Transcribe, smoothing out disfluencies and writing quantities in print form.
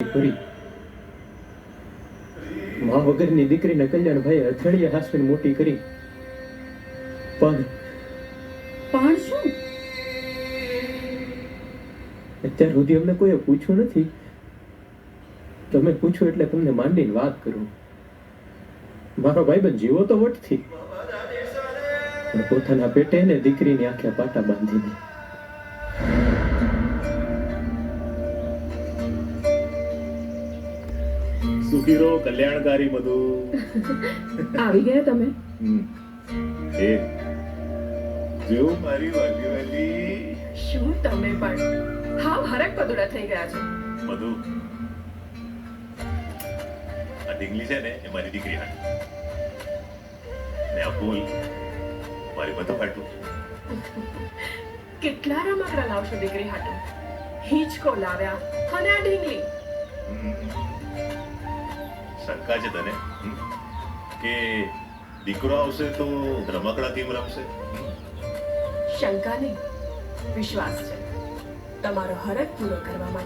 કરી મા વગરની દીકરીને કલ્યાણભાઈ હથેળીએ હાસવીને મોટી કરી. પણ શું? અત્યાર સુધી અમને કોઈએ પૂછ્યું નથી. તમે પૂછો એટલે તમને માંડીને વાત કરું. મારો ભાઈબંધ જીવો તો વટથી, પણ પોતાના પેટે ને દીકરીની આંખે પાટા બાંધીને. સુખી રહો, કલ્યાણકારી બધું. આવી ગયા તમે? એ જો મારી વાલી વાલી શું તમે પણ હાવ હરક પદુડા થઈ ગયા છો. બધું આ ઢીંગલી છે ને એ મારી દીકરી હાટુ, ને આ ફૂલ મારી બધું હાટુ. કેટલા રમકડા લાવશો દીકરી હાટુ? હિંચકો લાવ્યા અને આ ઢીંગલી. શંકા છે તને કે દીકરો આવશે તો રમકડા કેમ રમશે? શંકા નહીં, વિશ્વાસ છે. તમારો હરક પૂરો કરવા માટે